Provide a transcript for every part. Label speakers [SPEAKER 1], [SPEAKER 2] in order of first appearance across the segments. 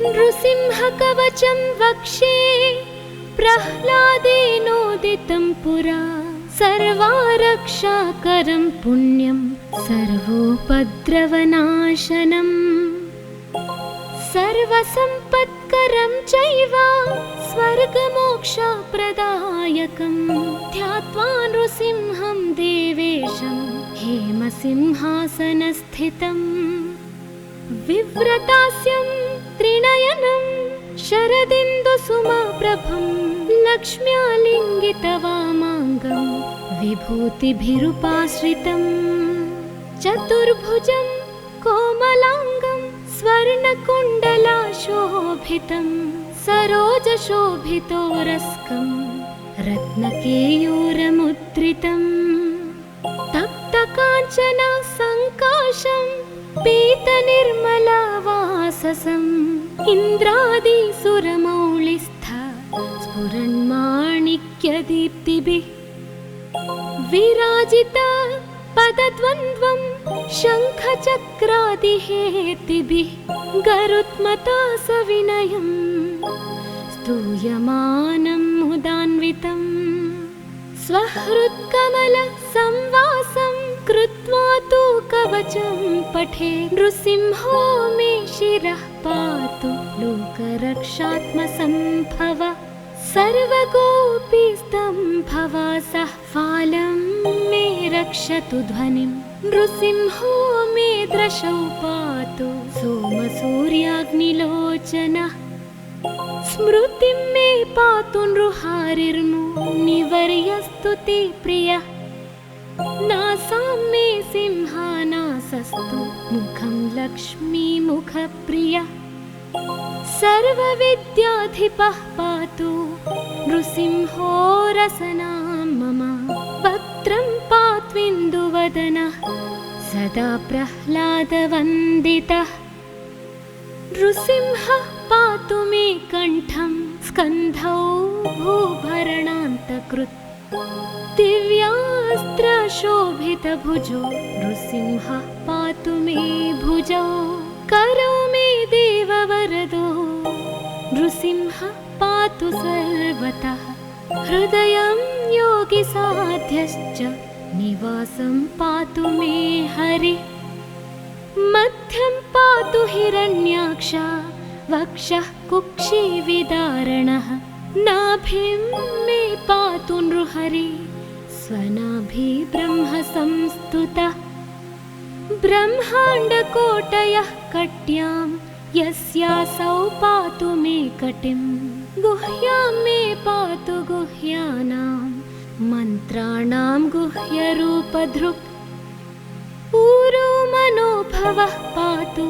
[SPEAKER 1] नृसिंहकवचं वक्षे प्रह्लादेनोदितं पुरा सर्वारक्षाकरं पुण्यं सर्वोपद्रवनाशनम् सर्वसम्पत्करं चैव स्वर्गमोक्षप्रदायकं ध्यात्वा नृसिंहं देवेशं हेमसिंहासनस्थितम् विव्रतास्यं त्रिनयनं शरदिन्दुसुमप्रभं लक्ष्म्यालिङ्गितवामाङ्गं विभूतिभिरुपाश्रितम् चतुर्भुजं कोमलाङ्गं स्वर्णकुण्डलाशोभितं सरोजशोभितोरस्कं रत्नकेयूरमुद्रितं तप्तकाञ्चन सङ्काशं पीतनिर्मलवाससम् इन्द्रादिसुरमौलिस्थ स्फुरन्माणिक्यदीप्तिभिः विराजित पदद्वन्द्वं शङ्खचक्रादिहेतिभिः गरुत्मता सविनयं स्तूयमानं मुदान्वितं स्वहृत्कमलसंवासं कृत्वा तु कवचं पठे नृसिंहो मे शिरः पातु लोकरक्षात्मसम्भव सर्वगोपीस्तम्भवासः फालं मे रक्षतु ध्वनिं नृसिंहो मे दृशौ पातु सोमसूर्याग्निलोचनः स्मृतिं मे पातु नृहारिर्मुनिवर्यस्तु ते प्रियः नासां मे सिंहानासस्तु मुखं लक्ष्मीमुखप्रियः सर्वविद्याधिपः पातु नृसिंहो रसनां मम वक्त्रं पात्विन्दुवदनः सदा प्रह्लादवन्दितः नृसिंहः पातु मे कण्ठं स्कन्धौ भूभरणान्तकृत् दिव्यास्त्रशोभितभुजो नृसिंहः पातु मे भुजौ करौ मे देववरदो नृसिंहः पातु सर्वतः हृदयं योगिसाध्यश्च निवासं पातु मे हरिः मध्यं पातु हिरण्याक्ष वक्षः कुक्षिविदारणः नाभिं मे पातु नृहरि स्वनाभि ब्रह्मसंस्तुतः ब्रह्माण्डकोटयः कट्यां यस्यासौ पातु मे कटिं गुह्यां मे पातु गुह्यानां मन्त्राणां गुह्यरूपधृक् ऊरो मनोभवः पातु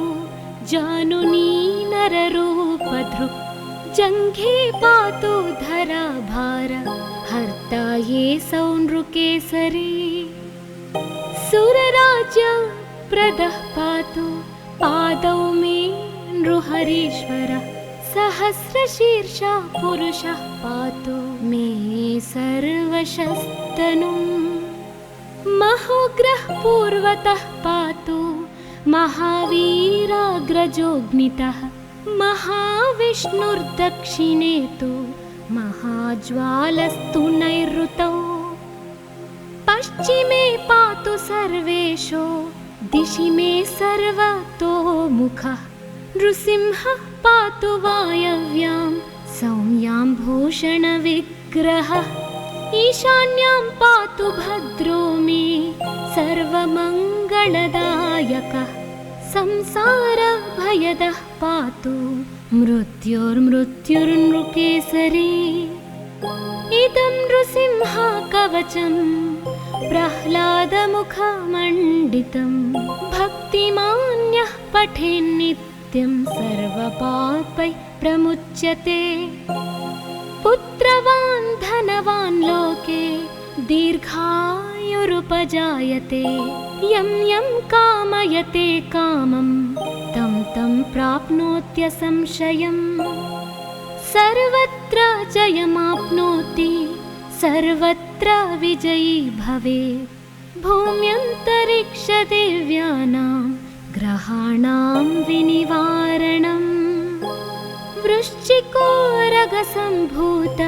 [SPEAKER 1] जानुनी नररूपधृक् जङ्घे पातु धराभार हर्ता ये सौनृकेसरी सुरराज्य प्रदः पातु पादौ मे नृहरीश्वरः सहस्रशीर्षा पुरुषः पातु मे सर्वशस्तनुम् महोग्रः पूर्वतः पातु महावीराग्रजोऽग्नितः महाविष्णुर्दक्षिणे तु महाज्वालस्तु नैऋतौ पश्चिमे पातु सर्वेशो दिशि मे सर्वतोमुखः नृसिंहः पातु वायव्यां सौम्यां भूषणविग्रहः ईशान्यां पातु भद्रो मे सर्वमङ्गलदायकः संसारभयदः पातु मृत्युर्मृत्युर्नृकेसरी इदं नृसिंहकवचं प्रह्लादमुखमण्डितं भक्तिमान्यः पठेन्नित्यं सर्वपापैः प्रमुच्यते पुत्रवान् धनवान् लोके दीर्घायुरुपजायते यं यं कामयते कामं तं तं प्राप्नोत्यसंशयम् सर्वत्र जयमाप्नोति सर्वत्र विजयी भवेत् भूम्यन्तरिक्षदेव्यानां ग्रहाणां विनिवारणम् सम्भूत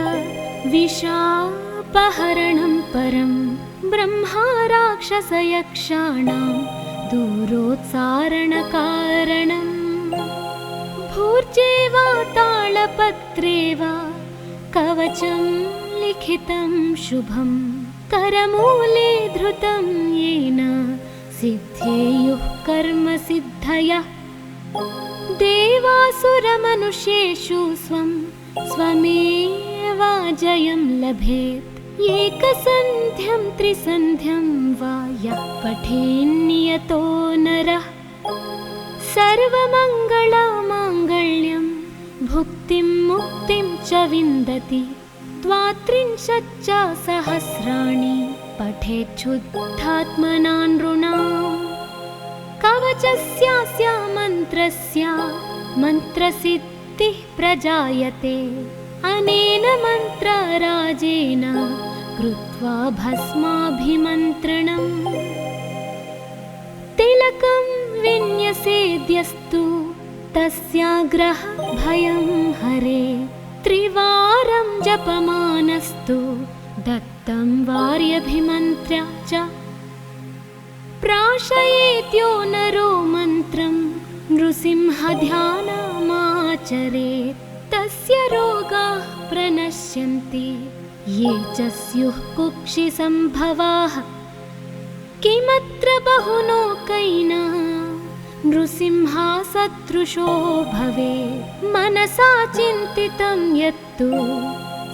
[SPEAKER 1] विशापहरणं परं ब्रह्मा राक्षसयक्षाणां दूरोत्सारणकारणम् भूर्जे वा तालपत्रे वा कवचं लिखितं शुभं करमूले धृतं येन सिद्धेयुः कर्मसिद्धयः देवासुरमनुष्येषु स्वमेवाजयं लभेत् एकसन्ध्यं त्रिसन्ध्यं वा यः पठेन्नियतो नरः सर्वमङ्गलमाङ्गल्यं भुक्तिं मुक्तिं च विन्दति द्वात्रिंशच्च सहस्राणि पठेच्छुद्धात्मना नृणाम् कवचस्यास्य मन्त्रस्य मन्त्रसिद्धिः प्रजायते अनेन मन्त्रराजेन कृत्वा भस्माभिमन्त्रणम् तिलकं विन्यसेद्यस्तु तस्याग्रह भयं हरे त्रिवारं जपमानस्तु दत्तं वार्यभिमन्त्र्य च प्राशयेत्यो नरो मन्त्रं नृसिंहध्यानमाचरेत् तस्य रोगाः प्रणश्यन्ति ये च स्युः कुक्षिसम्भवाः किमत्र बहुलोकैः नृसिंहसदृशो भवे मनसा चिन्तितं यत्तु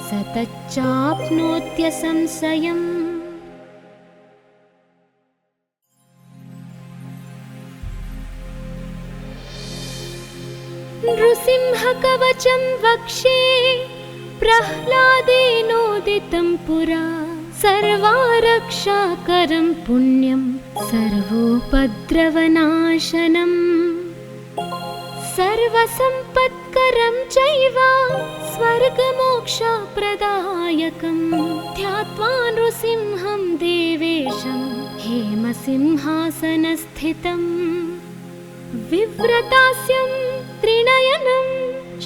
[SPEAKER 1] स तच्चाप्नोत्यसंशयम् नृसिंहकवचं वक्षे प्रह्लादेनोदितं पुरा सर्वारक्षाकरं पुण्यं सर्वोपद्रवनाशनम् सर्वसम्पत्करं चैव स्वर्गमोक्षप्रदायकं ध्यात्वा नृसिंहं देवेशं हेमसिंहासनस्थितम् विव्रतास्यं त्रिनयनं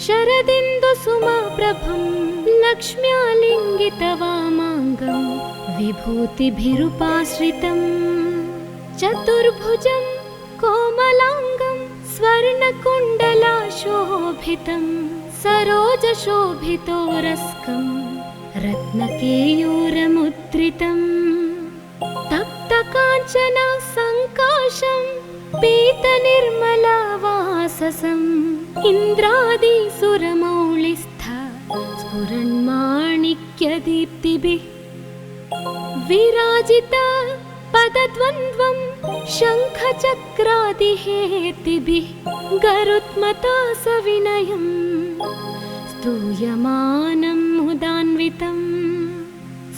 [SPEAKER 1] शरदिन्दुसुमप्रभं लक्ष्म्यालिङ्गितवामाङ्गं विभूतिभिरुपाश्रितं चतुर्भुजं कोमलाङ्गं स्वर्णकुण्डलाशोभितं सरोजशोभितोरस्कं रत्नकेयूरमुद्रितं तप्तकाञ्चन सङ्काशं पीतनिर्मलवाससम् इन्द्रादिसुरमौलिस्थ स्फुरन्माणिक्यदीप्तिभिः विराजित पदद्वन्द्वं शङ्खचक्रादिहेतिभिः गरुत्मता सविनयं स्तूयमानं मुदान्वितम्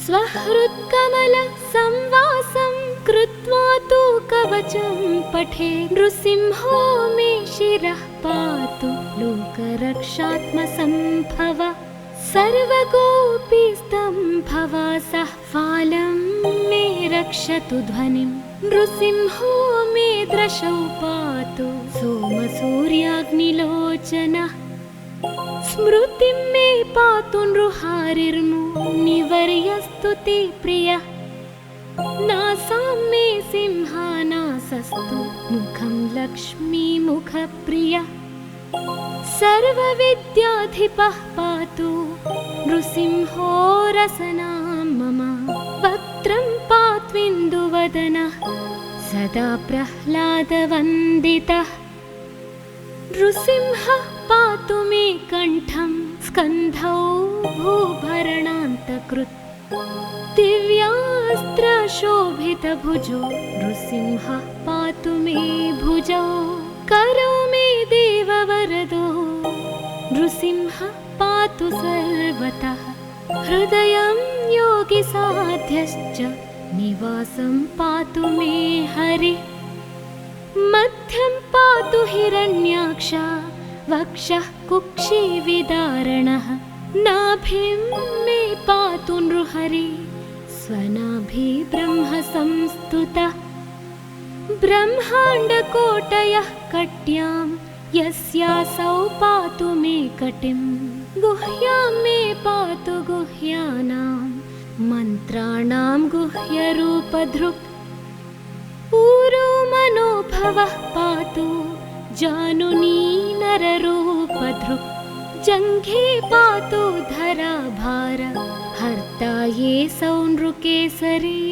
[SPEAKER 1] स्वहृत्कमलसंवासं कृत्वा तु कवचं पठे नृसिंहो मे शिरः पातु लोकरक्षात्मसम्भव सर्वगोपीस्तम्भवासः फालं मे रक्षतु ध्वनिं नृसिंहो मे दृशौ पातु सोमसूर्याग्निलोचनः स्मृतिं मे पातु नृहारिर्मुनिवर्यस्तुति प्रियः नासां मे सिंहानासस्तु मुखं लक्ष्मीमुखप्रियः सर्वविद्याधिपः पातु नृसिंहो रसनां मम वक्त्रं पात्विन्दुवदनः सदा प्रह्लादवन्दितः नृसिंहः पातु मे कण्ठं स्कन्धौ भूभरणान्तकृत् दिव्यास्त्रशोभितभुजो नृसिंहः पातु मे भुजौ करो मे देववरदो नृसिंहः पातु सर्वतः हृदयं योगिसाध्यश्च निवासं पातु मे हरिः मध्यं पातु हिरण्याक्ष वक्षः कुक्षिविदारणः नाभिं मे पातु नृहरि स्वनाभि ब्रह्म संस्तुतः ब्रह्माण्डकोटयः कट्यां यस्यासौ पातु मे कटिं गुह्यां मे पातु गुह्यानां मन्त्राणां गुह्यरूपधृक् ऊरो मनोभवः पातु जानुनी नररूपधृक् जङ्घे पातु धराभार हर्ता ये सौनृकेसरी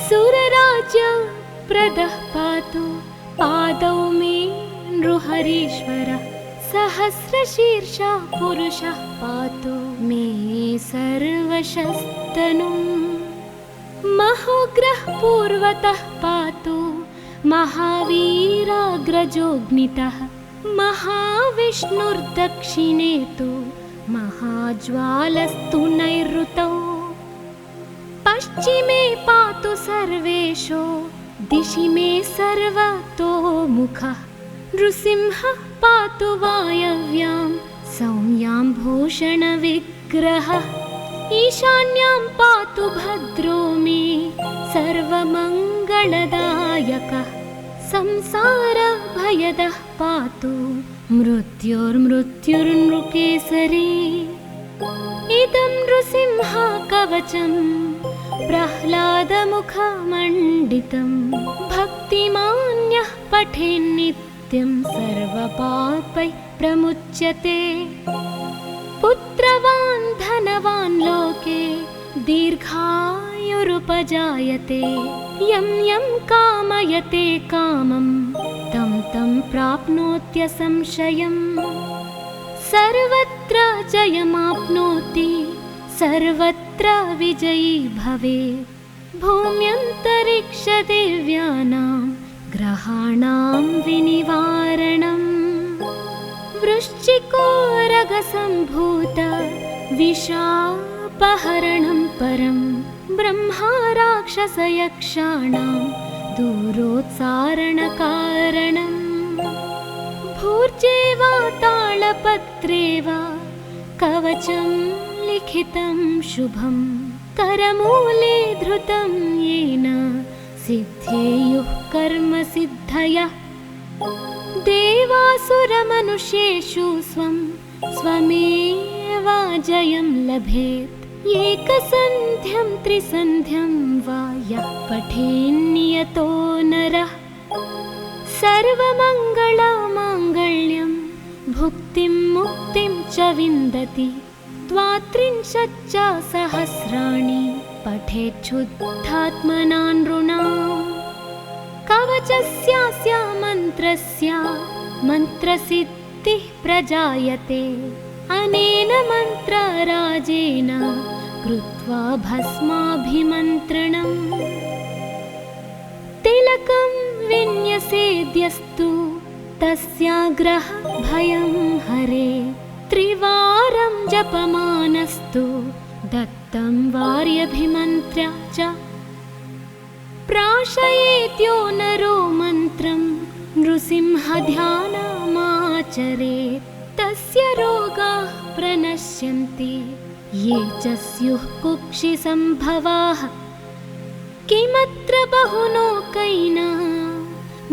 [SPEAKER 1] सुरराज्य प्रदः पातु पादौ मे नृहरीश्वरः सहस्रशीर्षः पुरुषः पातु मे सर्वशस्तनुम् महोग्रः पूर्वतः पातु महावीराग्रजोऽग्नितः महाविष्णुर्दक्षिणे तु महाज्वालस्तु नैऋतौ पश्चिमे पातु सर्वेषु दिशि मे सर्वतोमुखः नृसिंहः पातु वायव्यां सौम्यां भूषणविग्रहः ईशान्यां पातु भद्रो मे सर्वमङ्गलदायकः संसारभयदः पातु मृत्युर्मृत्युर्नृकेसरी इदं नृसिंह कवचं प्रह्लादमुखमण्डितं भक्तिमान्यः पठेन्नित्यं सर्वपापैः प्रमुच्यते पुत्रवान् धनवान् लोके दीर्घायुरुपजायते यं यं कामयते कामं तं तं प्राप्नोत्यसंशयम् सर्वत्र जयमाप्नोति सर्वत्र विजयी भवेत् भूम्यन्तरिक्षदेव्यानां ग्रहाणां विनिवारणम् वृश्चिकोरगसम्भूत विशापहरणं परं ब्रह्मा राक्षसयक्षाणां दूरोत्सारणकारणम् भूर्जे वा तालपत्रे वा कवचं लिखितं शुभं करमूले धृतं येन सिद्धेयुः कर्मसिद्धयः देवासुरमनुष्येषु स्वं स्वमेव जयं लभेत् एकसन्ध्यं त्रिसन्ध्यं वा यः पठेन्नियतो नरः सर्वमङ्गलमाङ्गल्यं भुक्तिं मुक्तिं च विन्दति द्वात्रिंशच्च सहस्राणि पठेच्छुद्धात्मना नृणाम् कवचस्यास्य मन्त्रस्य मन्त्रसिद्धिः प्रजायते अनेन मन्त्रराजेन कृत्वा भस्माभिमन्त्रणम् तिलकं विन्यसेद्यस्तु तस्याग्रह भयं हरे त्रिवारं जपमानस्तु दत्तं वार्यभिमन्त्र्य च प्राशयेत्यो नरो मन्त्रं नृसिंहध्यानमाचरेत् तस्य रोगाः प्रणश्यन्ति ये च स्युः कुक्षिसम्भवाः किमत्र बहुलोकैना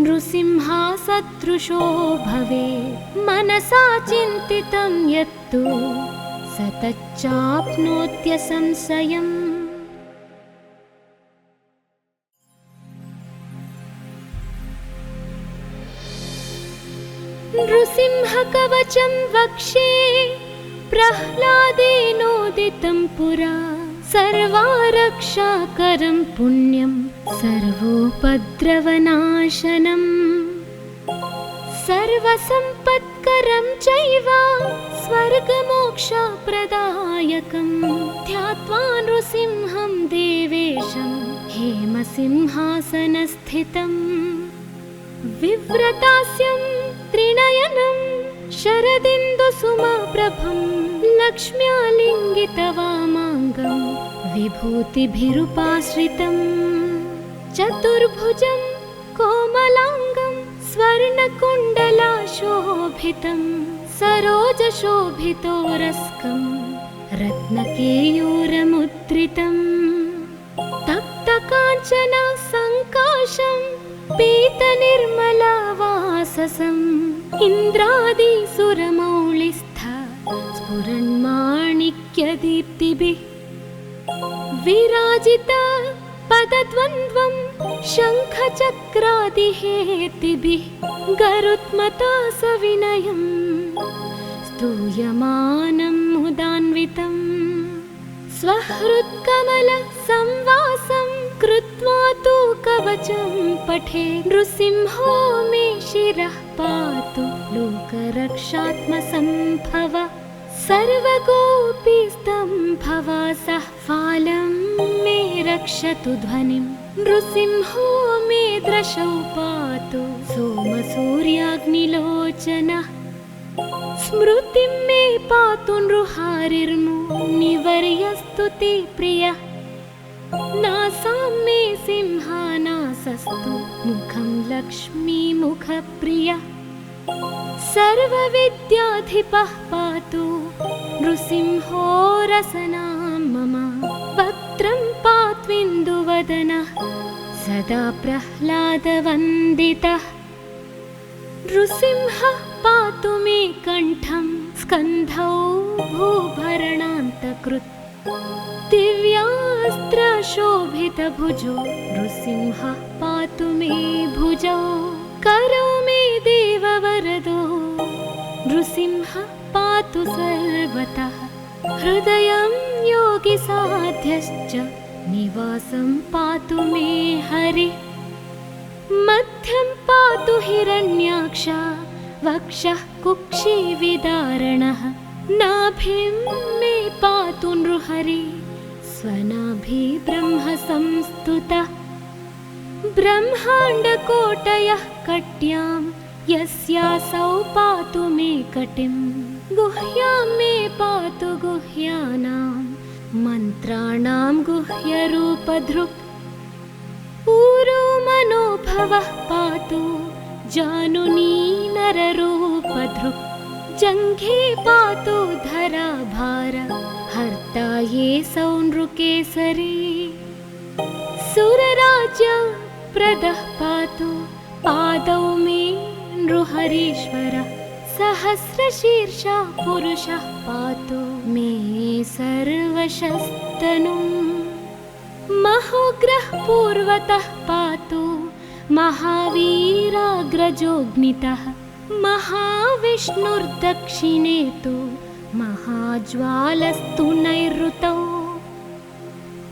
[SPEAKER 1] नृसिंहसदृशो भवेत् मनसा चिन्तितं यत्तु स तच्चाप्नोत्यसंशयम् नृसिंहकवचं वक्षे प्रह्लादेनोदितं पुरा सर्वारक्षाकरं पुण्यं सर्वोपद्रवनाशनम् सर्वसम्पत्करं चैव स्वर्गमोक्षप्रदायकं ध्यात्वा नृसिंहं देवेशं हेमसिंहासनस्थितम् विव्रतास्यं त्रिनयनं शरदिन्दुसुमप्रभं लक्ष्म्यालिङ्गितवामाङ्गं विभूतिभिरुपाश्रितम् चतुर्भुजं कोमलाङ्गं स्वर्णकुण्डलाशोभितं सरोजशोभितोरस्कं रत्नकेयूरमुद्रितम् तप्तकाञ्चन सङ्काशं पीतनिर्मलवाससम् इन्द्रादिसुरमौलिस्थ स्फुरन्माणिक्यदीप्तिभिः विराजिता पदद्वन्द्वं शङ्खचक्रादिहेतिभिः गरुत्मता सविनयं स्तूयमानं मुदान्वितम् स्वहृत्कमलसंवासं कृत्वा तु कवचं पठे नृसिंहो मे शिरः पातु लोकरक्षात्मसम्भव सर्वगोपीस्तम्भवासः फालं मे रक्षतु ध्वनिं नृसिंहो मे दृशौ पातु सोमसूर्याग्निलोचनः स्मृतिं मे पातु नृहारिर्मुनिवर्यस्तुति प्रियः नासां मे सिंहानासस्तु मुखं लक्ष्मीमुखप्रियः सर्वविद्याधिपः पातु नृसिंहो रसनां मम वक्त्रं पात्विन्दुवदनः सदा प्रह्लादवन्दितः नृसिंहः पातु मे कण्ठं स्कन्धौ भूभरणान्तकृत् दिव्यास्त्रशोभितभुजो नृसिंहः पातु मे भुजौ करौ मे देववरदो नृसिंहः पातु सर्वतः हृदयं योगिसाध्यश्च निवासं पातु मे हरिः मध्यं पातु हिरण्याक्ष वक्षः कुक्षिविदारणः नाभिं मे पातु नृहरि स्वनाभि ब्रह्म संस्तुतः ब्रह्माण्डकोटयः कट्यां यस्यासौ पातु मे कटिं गुह्यां मे पातु गुह्यानां मन्त्राणां गुह्यरूपधृक् ऊरो मनोभवः पातु जानुनी नररूपधृक् जङ्घे पातु धराभार हर्ता ये सौनृकेसरी सुरराज्यप्रदः पातु पादौ मे नृहरीश्वरः सहस्रशीर्षा पुरुषः पातु मे सर्वशस्तनुम् महोग्रः पूर्वतः पातु महावीराग्रजोऽग्नितः महाविष्णुर्दक्षिणे तु महाज्वालस्तु नैऋतौ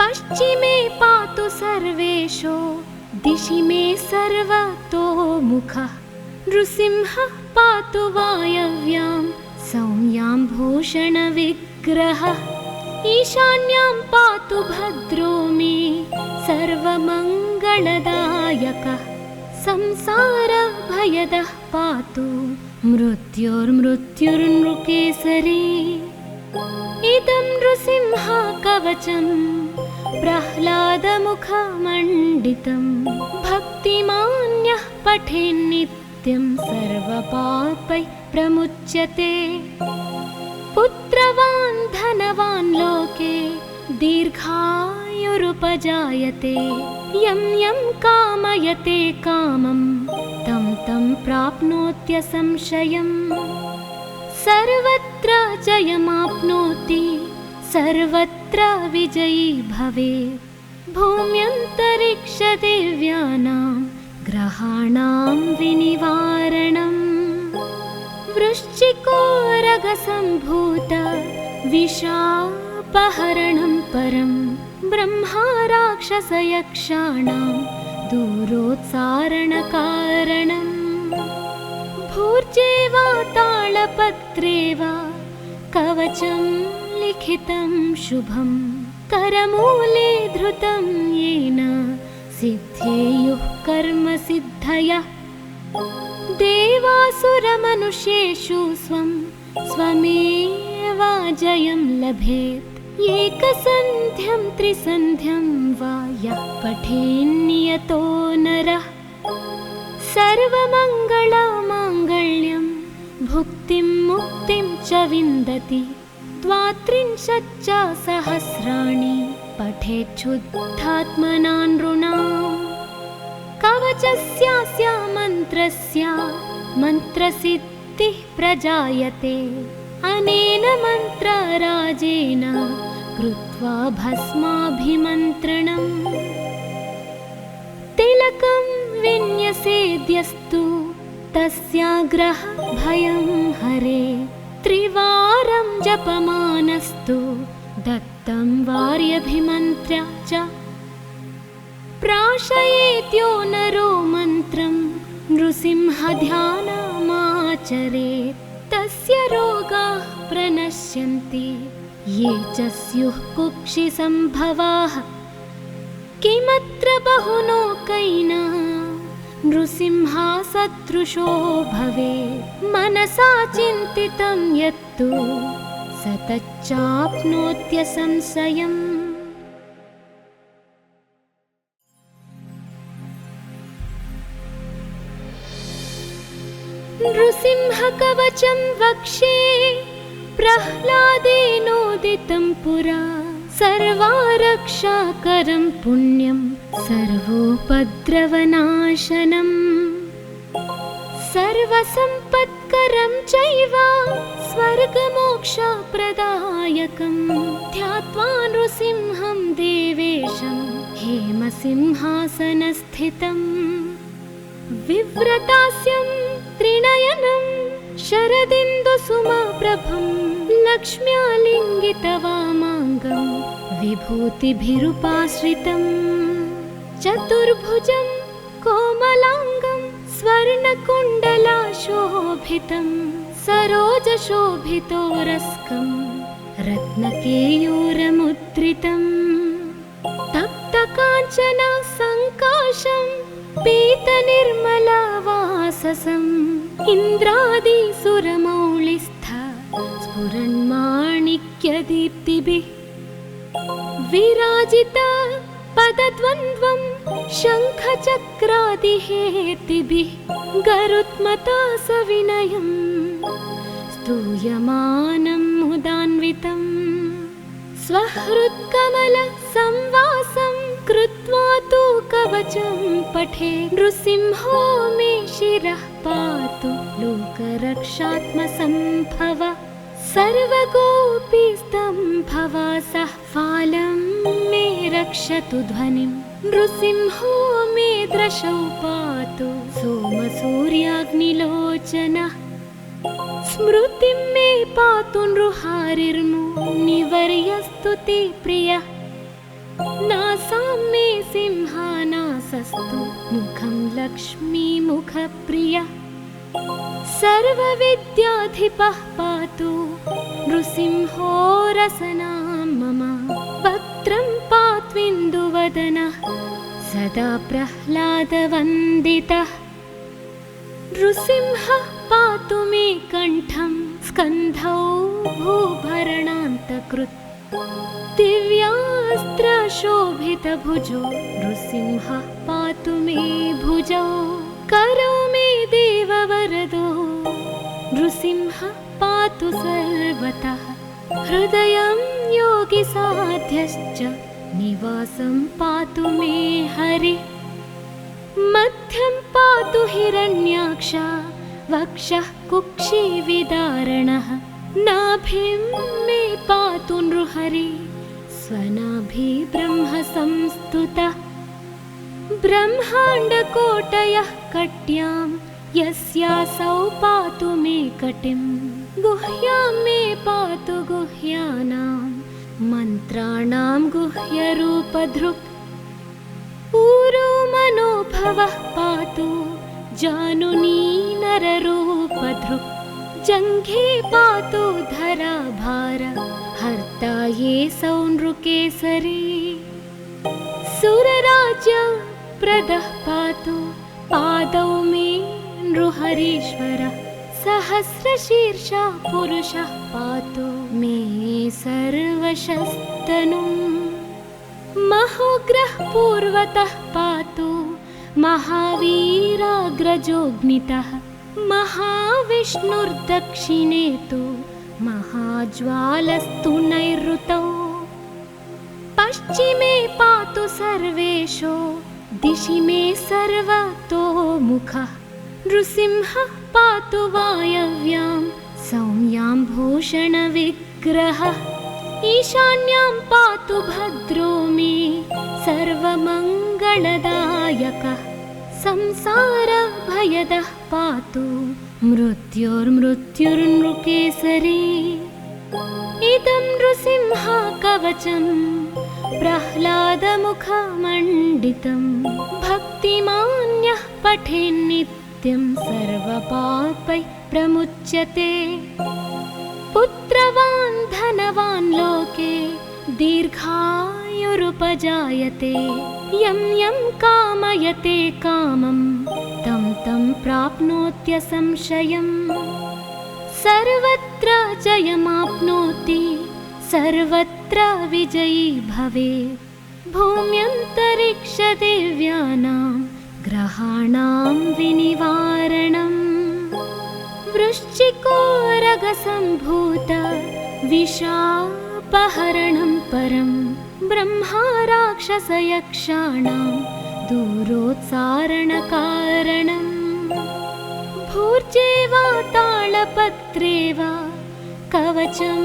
[SPEAKER 1] पश्चिमे पातु सर्वेशो दिशि मे सर्वतोमुखः नृसिंहः पातु वायव्यां सौम्यां भूषणविग्रहः ईशान्यां पातु भद्रो मे सर्वमङ्गलदायकः संसारभयदः पातु मृत्युर्मृत्युर्नृकेसरी इदं नृसिंहा कवचं प्रह्लादमुखमण्डितं भक्तिमान्यः पठेन्नित्यं सर्वपापैः प्रमुच्यते पुत्रवान् धनवान् लोके दीर्घायुरुपजायते यं यं कामयते कामं तं तं प्राप्नोत्यसंशयम् सर्वत्र जयमाप्नोति सर्वत्र विजयी भवेत् भूम्यन्तरिक्षदेव्यानां ग्रहाणां विनिवारणम् वृश्चिकोरगसम्भूत विशापहरणं परं ब्रह्मा राक्षसयक्षाणां दूरोत्सारणकारणम् भूर्जे वा तालपत्रे वा कवचं लिखितं शुभं करमूले धृतं येन सिद्धेयुः कर्मसिद्धयः देवासुरमनुष्येषु स्वं स्वमेव जयं लभेत् एकसन्ध्यं त्रिसन्ध्यं वा यः पठेन्नियतो नरः सर्वमङ्गलमाङ्गल्यं भुक्तिं मुक्तिं च विन्दति द्वात्रिंशच्च सहस्राणि पठेच्छुद्धात्मना नृणाम् कवचस्यास्य मन्त्रस्य मन्त्रसिद्धिः प्रजायते अनेन मन्त्रराजेन कृत्वा भस्माभिमन्त्रणम् तिलकं विन्यसेद्यस्तु तस्याग्रह भयं हरे त्रिवारं जपमानस्तु दत्तं वार्यभिमन्त्र्य च प्राशयेत्यो नरो मन्त्रं नृसिंहध्यानमाचरेत् तस्य रोगाः प्रणश्यन्ति ये च स्युः कुक्षिसम्भवाः किमत्र बहुलोकैना नृसिंहसदृशो भवेत् मनसा चिन्तितं यत्तु स तच्चाप्नोत्यसंशयम् नृसिंहकवचं वक्षे प्रह्लादेनोदितं पुरा सर्वारक्षाकरं पुण्यं सर्वोपद्रवनाशनम् सर्वसम्पत्करं चैव स्वर्गमोक्षप्रदायकं ध्यात्वा नृसिंहं देवेशं हेमसिंहासनस्थितम् विव्रतास्यं त्रिनयनं शरदिन्दुसुमप्रभं लक्ष्म्यालिङ्गितवामाङ्गं विभूतिभिरुपाश्रितम् चतुर्भुजं कोमलाङ्गं स्वर्णकुण्डलाशोभितं सरोजशोभितोरस्कं रत्नकेयूरमुद्रितम् तप्तकाञ्चन सङ्काशं पीतनिर्मलवाससम् इन्द्रादिसुरमौलिस्थ स्फुरन्माणिक्यदीप्तिभिः विराजित पदद्वन्द्वं शङ्खचक्रादिहेतिभिः गरुत्मता सविनयं स्तूयमानं मुदान्वितम् स्वहृत्कमलसंवासं कृत्वा तु कवचं पठे नृसिंहो मे शिरः पातु लोकरक्षात्मसम्भव सर्वगोपीस्तम्भवासः फालं मे रक्षतु ध्वनिं नृसिंहो मे दृशौ पातु सोमसूर्याग्निलोचनः स्मृतिं मे पातु नृहारिर्मुनिवर्यस्तु ते प्रियः नासां मे सिंहानासस्तु मुखं लक्ष्मीमुखप्रियः सर्वविद्याधिपः पातु नृसिंहो रसनां मम वक्त्रं पात्विन्दुवदनः सदा प्रह्लादवन्दितः नृसिंहः पातु मे कण्ठं स्कन्धौ भूभरणान्तकृत् दिव्यास्त्रशोभितभुजो नृसिंहः पातु मे भुजौ करौ मे देववरदो नृसिंहः पातु सर्वतः हृदयं योगिसाध्यश्च निवासं पातु मे हरिः मध्यं पातु हिरण्याक्ष वक्षः कुक्षिविदारणः नाभिं मे पातु नृहरि स्वनाभि ब्रह्म संस्तुतः ब्रह्माण्डकोटयः कट्यां यस्यासौ पातु मे कटिं गुह्यां मे पातु गुह्यानां मन्त्राणां गुह्यरूपधृक् ऊरो मनोभवः पातु जानुनी नररूपधृक् जङ्घे पातु धराभार हर्ता ये सौनृकेसरी सुरराज्यप्रदः पातु पादौ मे नृहरीश्वरः सहस्रशीर्षा पुरुषः पातु मे सर्वशस्तनुम् महोग्रः पूर्वतः पातु महावीराग्रजोऽग्नितः महाविष्णुर्दक्षिणे तु महाज्वालस्तु नैऋतौ पश्चिमे पातु सर्वेषु दिशि मे सर्वतोमुखः नृसिंहः पातु वायव्यां सौम्याम्भूषणविग्रहः ईशान्यां पातु भद्रो मे सर्वमङ्गलदायकः संसारभयदः पातु मृत्योर्मृत्युर्नृकेसरी इदं नृसिंहकवचं प्रह्लादमुखमण्डितं भक्तिमान्यः पठेन्नित्यं सर्वपापैः प्रमुच्यते पुत्रवान् धनवान् लोके दीर्घायुरुपजायते यं यं कामयते कामं तं तं प्राप्नोत्यसंशयम् सर्वत्र जयमाप्नोति सर्वत्र विजयी भवेत् भूम्यन्तरिक्षदिव्यानां ग्रहाणां विनिवारणम् वृश्चिकोरगसम्भूत विशापहरणं परं ब्रह्मा राक्षसयक्षाणां दूरोत्सारणकारणम् भूर्जे वा तालपत्रे वा कवचं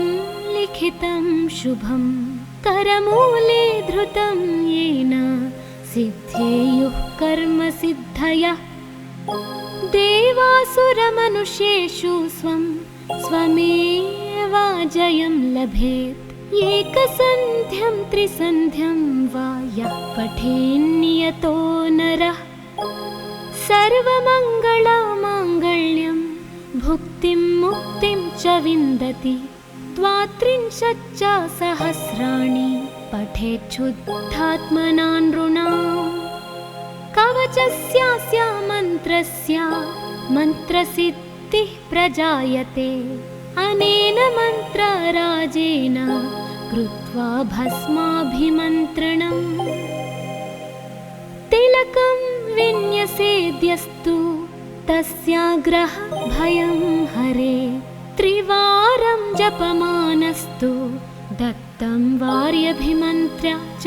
[SPEAKER 1] लिखितं शुभं करमूले धृतं येन सिद्धेयुः कर्मसिद्धयः देवासुरमनुष्येषु स्वं स्वमेव जयं लभेत् एकसन्ध्यं त्रिसन्ध्यं वा यः पठेन्नियतो नरः सर्वमङ्गलमाङ्गल्यं भुक्तिं मुक्तिं च विन्दति त्वात्रिंशच्च सहस्राणि पठेच्छुद्धात्मना नृणाम् कवचस्यास्य मन्त्रस्य मन्त्रसिद्धिः प्रजायते अनेन मन्त्रराजेन कृत्वा भस्माभिमन्त्रणम् तिलकं विन्यसेद्यस्तु तस्याग्रह भयं हरे त्रिवारं जपमानस्तु दत्तं वार्यभिमन्त्र्य च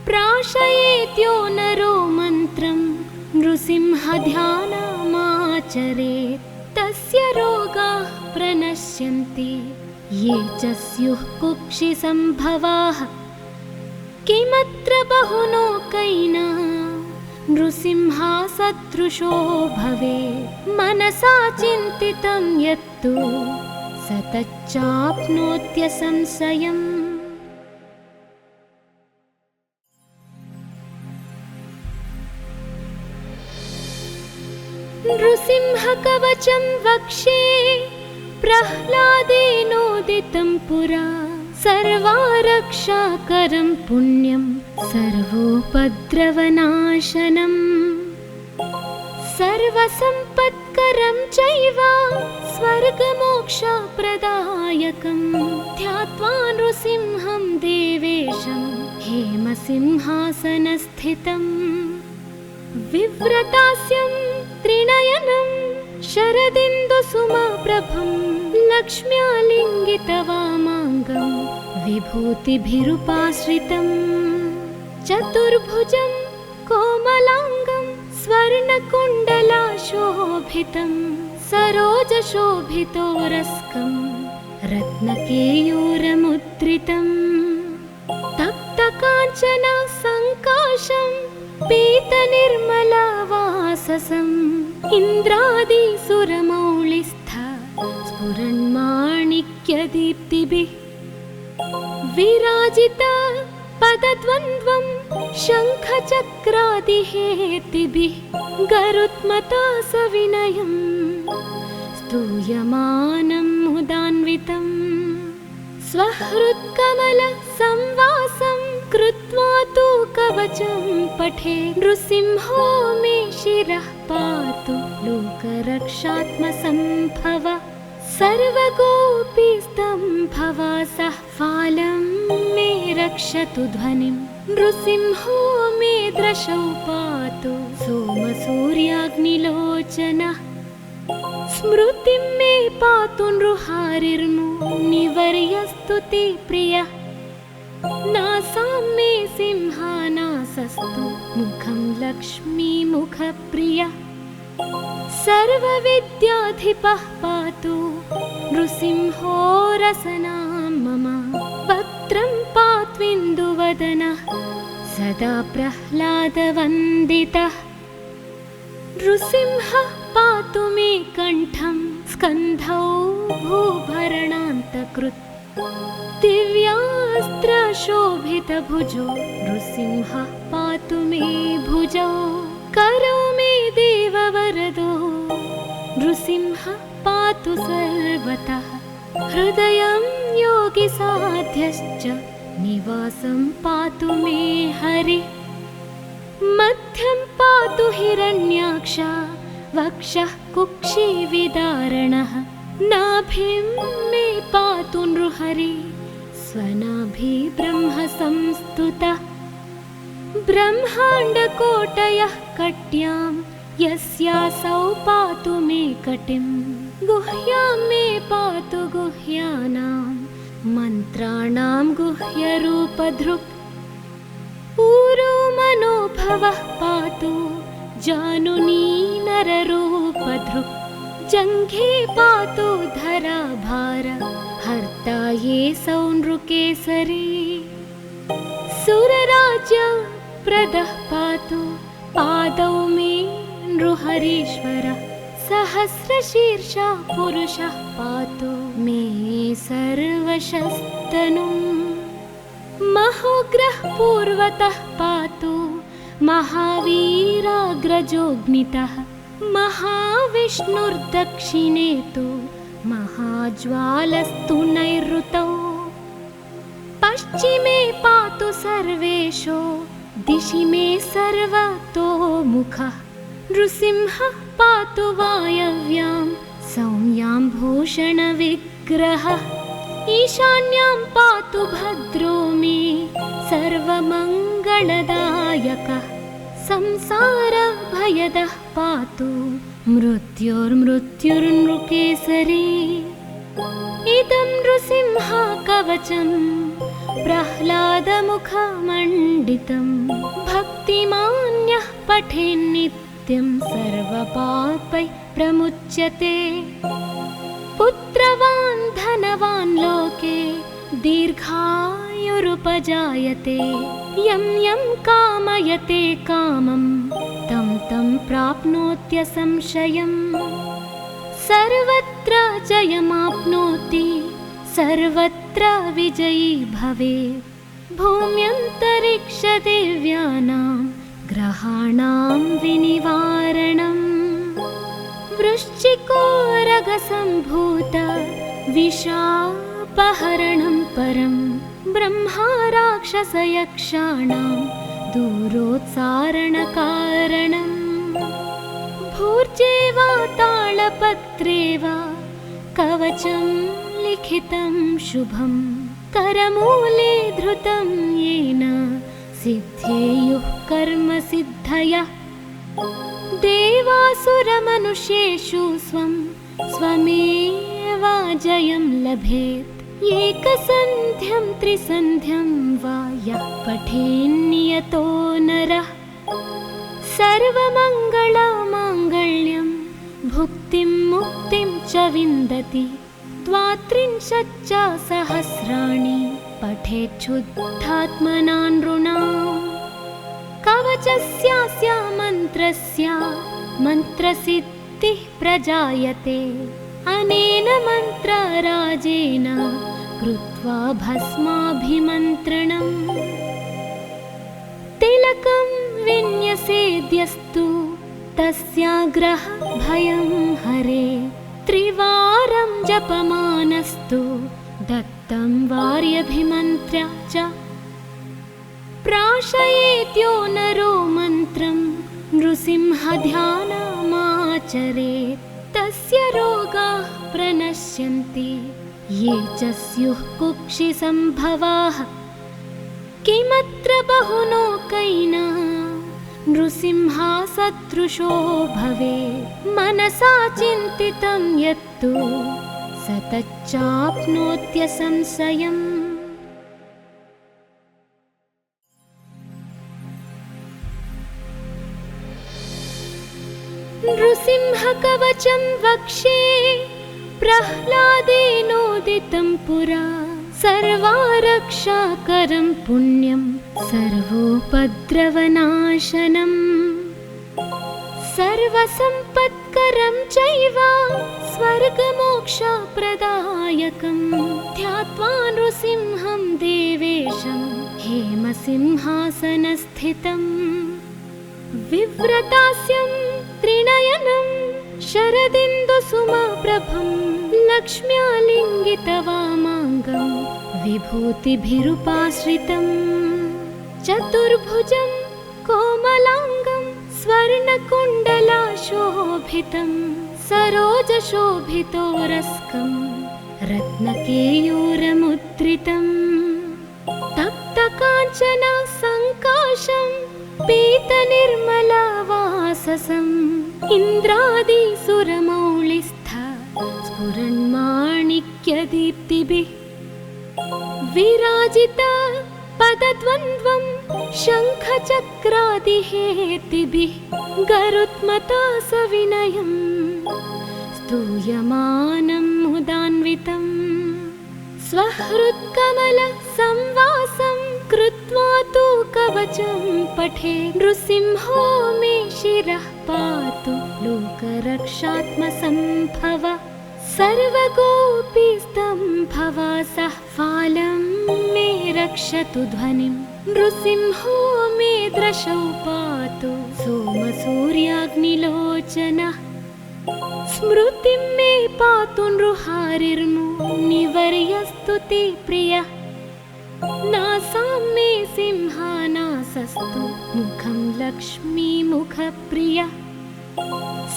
[SPEAKER 1] प्राशयेत्यो नरो मन्त्रं नृसिंहध्यानमाचरेत् तस्य रोगाः प्रणश्यन्ति ये च स्युः कुक्षिसम्भवाः किमत्र बहुलोकैना नृसिंहसदृशो भवेत् मनसा चिन्तितं यत्तु स तच्चाप्नोत्यसंशयम् नृसिंहकवचं वक्षे प्रह्लादेनोदितं पुरा सर्वारक्षाकरं पुण्यं सर्वोपद्रवनाशनम् सर्वसम्पत्करं चैव स्वर्गमोक्षप्रदायकं ध्यात्वा नृसिंहं देवेशं हेमसिंहासनस्थितम् विव्रतास्यं त्रिनयनं शरदिन्दुसुमप्रभं लक्ष्म्यालिङ्गितवामाङ्गं विभूतिभिरुपाश्रितं चतुर्भुजं कोमलाङ्गं स्वर्णकुण्डलाशोभितं सरोजशोभितोरस्कं रत्नकेयूरमुद्रितं तप्तकाञ्चन सङ्काशं पीतनिर्मलवाससम् इन्द्रादिसुरमौलिस्थ स्फुरन्माणिक्यदीप्तिभिः विराजित पदद्वन्द्वं शङ्खचक्रादिहेतिभिः गरुत्मता सविनयं स्तूयमानं मुदान्वितं स्वहृत्कमलसंवासं कृत्वा तु कवचं पठे नृसिंहो मे शिरः पातु लोकरक्षात्मसम्भव सर्वगोपीस्तम्भवासः फालं मे रक्षतु ध्वनिं नृसिंहो मे दृशौ पातु सोमसूर्याग्निलोचनः स्मृतिं मे पातु नृहारिर्मुनिवर्यस्तु ते प्रियः नासां मे सिंहानासस्तु मुखं लक्ष्मीमुखप्रियः सर्वविद्याधिपः पातु नृसिंहो रसनां मम। वक्त्रं पात्विन्दुवदनः सदा प्रह्लादवन्दितः। नृसिंहः पातु मे कण्ठं स्कन्धौ भूभरणान्तकृत्। दिव्यास्त्रशोभितभुजो नृसिंहः पातु मे भुजौ। करौ मे देववरदो नृसिंहः पातु सर्वतः। हृदयं योगिसाध्यश्च निवासं पातु मे हरिः। मध्यं पातु हिरण्याक्ष वक्षः कुक्षिविदारणः। नाभिं मे पातु नृहरि स्वनाभि ब्रह्म संस्तुतः। ब्रह्माण्डकोटयः कट्यां यस्यासौ पातु मे कटिं। गुह्यां मे पातु गुह्यानां मन्त्राणां गुह्यरूपधृक्। ऊरो मनोभवः पातु जानुनी नररूपधृक्। जङ्घे पातु धराभार हर्ता ये सौ नृकेसरी। सुरराज्यप्रदः पातु पादौ मे नृहरीश्वरः। सहस्रशीर्षा पुरुषः पातु मे सर्वशस्तनुम्। महोग्रः पूर्वतः पातु महावीराग्रजोऽग्नितः। महाविष्णुर्दक्षिणे तु महाज्वालस्तु नैऋतौ। पश्चिमे पातु सर्वेशो दिशि मे सर्वतोमुखः। नृसिंहः पातु वायव्यां सौम्यां भूषणविग्रहः। ईशान्यां पातु भद्रो मे सर्वमङ्गलदायकः। संसारभयदः पातु मृत्युर्मृत्युर्नृकेसरी। इदं नृसिंहकवचं प्रह्लादमुखमण्डितं। भक्तिमान्यः पठेन्नित्यं सर्वपापैः प्रमुच्यते। पुत्रवान् धनवान् लोके दीर्घायुरुपजायते। यं यं कामयते कामं तं तं प्राप्नोत्यसंशयम्। सर्वत्र जयमाप्नोति सर्वत्र विजयी भवेत्। भूम्यन्तरिक्षदेव्यानां ग्रहाणां विनिवारणम्। वृश्चिकोरगसम्भूत विषापहरणं परं। ब्रह्मा राक्षसयक्षाणां दूरोत्सारणकारणम्। भूर्जे वा तालपत्रे वा कवचं लिखितं शुभं। करमूले धृतं येन सिद्धेयुः कर्मसिद्धयः। देवासुरमनुष्येषु स्वं स्वमेव जयं लभेत्। एकसन्ध्यं त्रिसन्ध्यं वा यः पठेन्नियतो नरः। सर्वमङ्गलमाङ्गल्यं भुक्तिं मुक्तिं च विन्दति। द्वात्रिंशच्च सहस्राणि पठेच्छुद्धात्मना नृणाम्। कवचस्यास्य मन्त्रस्य मन्त्रसिद्धिः प्रजायते। अनेन मन्त्रराजेन कृत्वा भस्माभिमन्त्रणम्। तिलकं विन्यसेद्यस्तु तस्याग्रह भयं हरे। त्रिवारं जपमानस्तु दत्तं वार्यभिमन्त्र्य च। प्राशयेत्यो नरो मन्त्रं नृसिंहध्यानमाचरेत्। तस्य रोगाः प्रणश्यन्ति ये च स्युः कुक्षिसम्भवाः। किमत्र बहुलोकैना नृसिंहसदृशो भवेत्। मनसा चिन्तितं यत्तु स तच्चाप्नोत्यसंशयम्। नृसिंहकवचं वक्षे प्रह्लादेनोदितं पुरा सर्वारक्षाकरं पुण्यं सर्वोपद्रवनाशनम् सर्वसम्पत्करं चैव स्वर्गमोक्षप्रदायकं ध्यात्वा नृसिंहं देवेशं हेमसिंहासनस्थितम् विव्रतास्यं त्रिनयनं शरदिन्दुसुमप्रभं लक्ष्म्यालिङ्गितवामाङ्गं विभूतिभिरुपाश्रितं चतुर्भुजं कोमलाङ्गं स्वर्णकुण्डलाशोभितं सरोजशोभितोरस्कं रत्नकेयूरमुद्रितं तप्तकाञ्चन सङ्काशं पीतनिर्मलवाससम् इन्द्रादिसुरमौलिस्थ स्फुरन्माणिक्यदीप्तिभिः विराजित पदद्वन्द्वं शङ्खचक्रादिहेतिभिः गरुत्मता सविनयं स्तूयमानं मुदान्वितं स्वहृत्कमलसंवासं कृत्वा तु कवचं पठे नृसिंहो मे शिरः पातु लोकरक्षात्मसम्भव सर्वगोपीस्तम्भवासः फालं मे रक्षतु ध्वनिं नृसिंहो मे दृशौ पातु सोमसूर्याग्निलोचनः स्मृतिं मे पातु नृहारिर्मुनिवर्यस्तु ते प्रियः नासां मे सिंहानासस्तु मुखं लक्ष्मीमुखप्रियः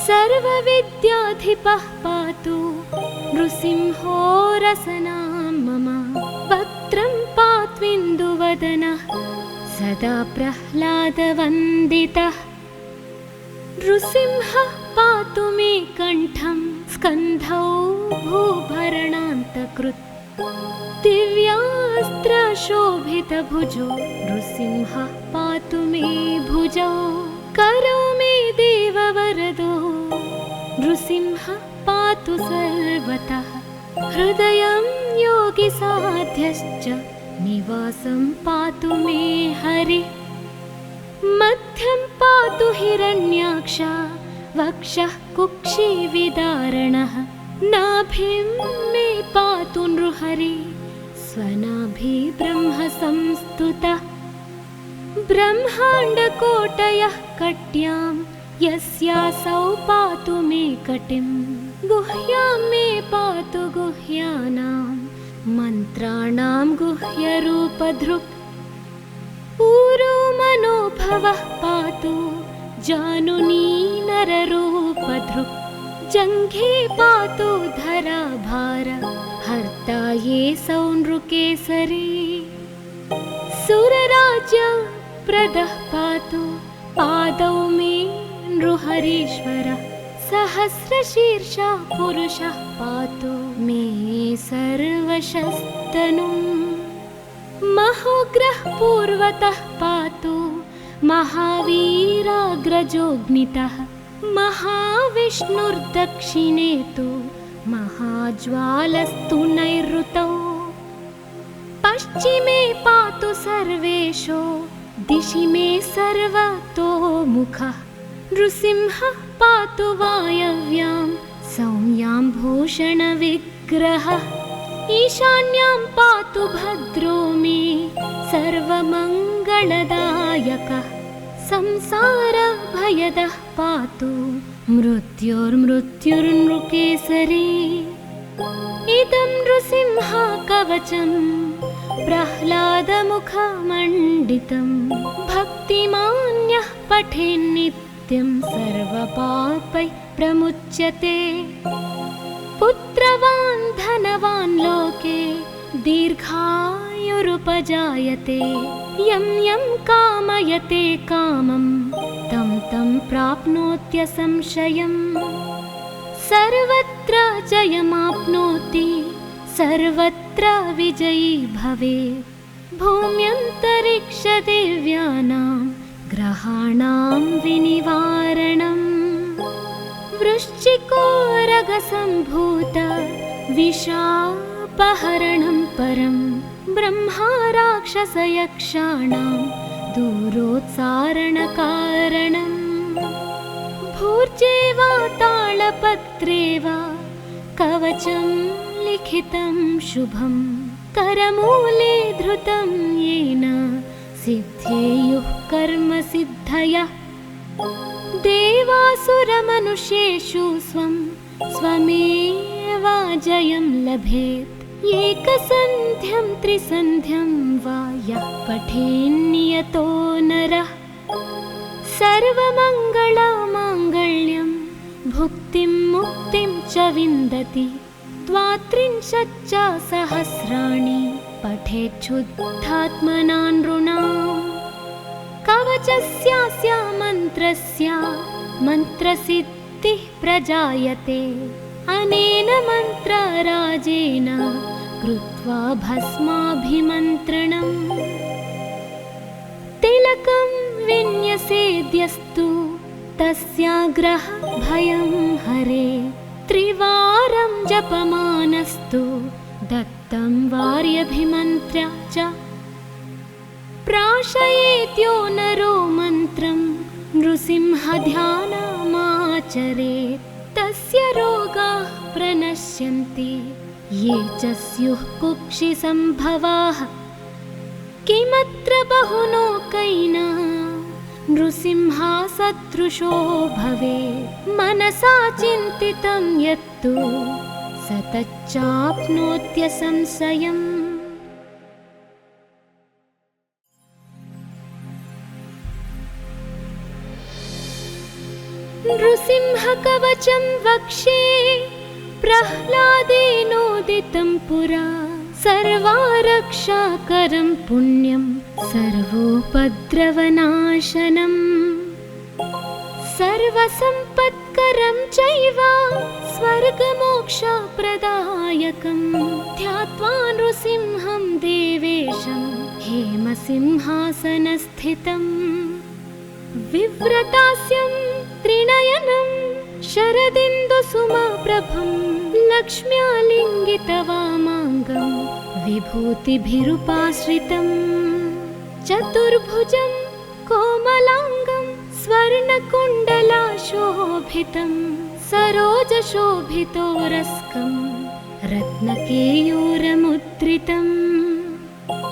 [SPEAKER 1] सर्वविद्याधिपः पातु नृसिंहो रसनां मम वक्त्रं पात्विन्दुवदनः सदा प्रह्लादवन्दितः नृसिंहः पातु मे कण्ठं स्कन्धौ भूभरणान्तकृत् दिव्यास्त्रशोभितभुजो नृसिंहः पातु मे भुजौ करौ मे देववरदो नृसिंहः पातु सर्वतः हृदयं योगिसाध्यश्च निवासं पातु मे हरिः मध्यं पातु हिरण्याक्ष वक्षः कुक्षिविदारणः नाभिं मे पातु नृहरि स्वनाभि ब्रह्मसंस्तुतः ब्रह्माण्डकोटयः कट्यां यस्यासौ पातु मे कटिं गुह्यां मे पातु गुह्यानां मन्त्राणां गुह्यरूपधृक् ऊरो मनोभवः पातु जानुनी नररूपधृक् जङ्घे पातु धराभार हर्ता ये सौनृकेसरी सुरराज्यप्रदः पातु पादौ मे नृहरीश्वरः सहस्रशीर्षः पुरुषः पातु मे सर्वशस्तनुम् महोग्रः पूर्वतः पातु महावीराग्रजोऽग्नितः महाविष्णुर्दक्षिणे तु महाज्वालस्तु नैऋतौ पश्चिमे पातु सर्वेशो दिशि मे सर्वतोमुखः नृसिंहः पातु वायव्यां सौम्यां भूषणविग्रहः ईशान्यां पातु भद्रो मे सर्वमङ्गलदायकः संसारभयदः पातु मृत्युर्मृत्युर्नृकेसरी इदं नृसिंहकवचं प्रह्लादमुखमण्डितं भक्तिमान्यः पठेन्नित्यं सर्वपापैः प्रमुच्यते पुत्रवान् धनवान् लोके दीर्घायुरुपजायते यं यं कामयते कामं तं तं प्राप्नोत्यसंशयम् सर्वत्र जयमाप्नोति सर्वत्र विजयी भवेत् भूम्यन्तरिक्षदेव्यानां ग्रहाणां विनिवारणम् वृश्चिकोरगसम्भूत विषापहरणं परं ब्रह्मा राक्षसयक्षाणां दूरोत्सारणकारणम् भूर्जे वा तालपत्रे वा कवचं लिखितं शुभं करमूले धृतं येन सिद्धेयुः कर्मसिद्धयः देवासुरमनुष्येषु स्वमेवाजयं लभेत् एकसन्ध्यं त्रिसन्ध्यं वा यः पठेन्नियतो नरः सर्वमङ्गलमाङ्गल्यं भुक्तिं मुक्तिं च विन्दति द्वात्रिंशच्च सहस्राणि पठेच्छुद्धात्मना नृणाम् कवचस्यास्य मन्त्रस्य मन्त्रसिद्धिः प्रजायते अनेन मन्त्रराजेन कृत्वा भस्माभिमन्त्रणम् तिलकं विन्यसेद्यस्तु तस्याग्रहभयं हरे त्रिवारं जपमानस्तु दत्तं वार्यभिमन्त्र्य च प्राशयेत्यो नरो मन्त्रं नृसिंहध्यानमाचरेत् तस्य रोगाः प्रणश्यन्ति ये च स्युः कुक्षिसम्भवाः किमत्र बहुलोकैना नृसिंहसदृशो भवेत् मनसा चिन्तितं यत्तु स तच्चाप्नोत्यसंशयम् नृसिंहकवचं वक्षे प्रह्लादेनोदितं पुरा सर्वारक्षाकरं पुण्यं सर्वोपद्रवनाशनम् सर्वसम्पत्करं चैव स्वर्गमोक्षप्रदायकं ध्यात्वा नृसिंहं देवेशं हेमसिंहासनस्थितम् विव्रतास्यं त्रिनयनं शरदिन्दुसुमप्रभं लक्ष्म्यालिङ्गितवामाङ्गं विभूतिभिरुपाश्रितं चतुर्भुजं कोमलाङ्गं स्वर्णकुण्डलाशोभितं सरोजशोभितोरस्कं रत्नकेयूरमुद्रितं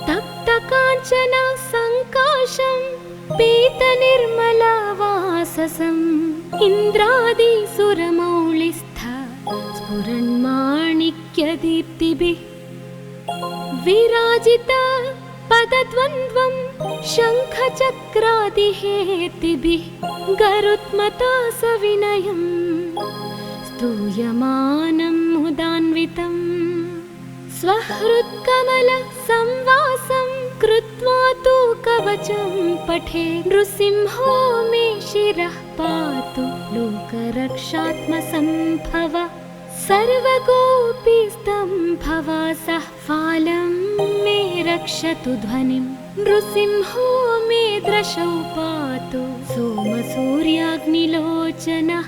[SPEAKER 1] तप्तकाञ्चन सङ्काशं पीतनिर्मलवाससम् इन्द्रादिसुरमौलिस्थ स्फुरन्माणिक्यदीप्तिभिः विराजित पदद्वन्द्वं शङ्खचक्रादिहेतिभिः गरुत्मता सविनयं स्तूयमानं मुदान्वितं स्वहृत्कमलसंवासं कृत्वा तु कवचं पठे नृसिंहो मे शिरः पातु लोकरक्षात्मसम्भव सर्वगोपीस्तम्भवासः फालं मे रक्षतु ध्वनिं नृसिंहो मे दृशौ पातु सोमसूर्याग्निलोचनः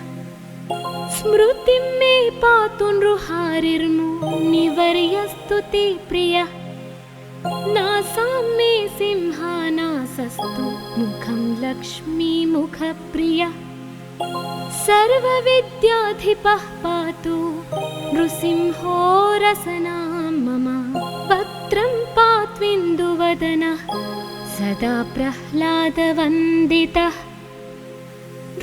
[SPEAKER 1] स्मृतिं मे पातु नृहारिर्मुनिवर्यस्तु ते प्रियः नासां मे सिंहानासस्तु मुखं लक्ष्मीमुखप्रियः सर्वविद्याधिपः पातु नृसिंहो रसनां मम वक्त्रं पात्विन्दुवदनः सदा प्रह्लादवन्दितः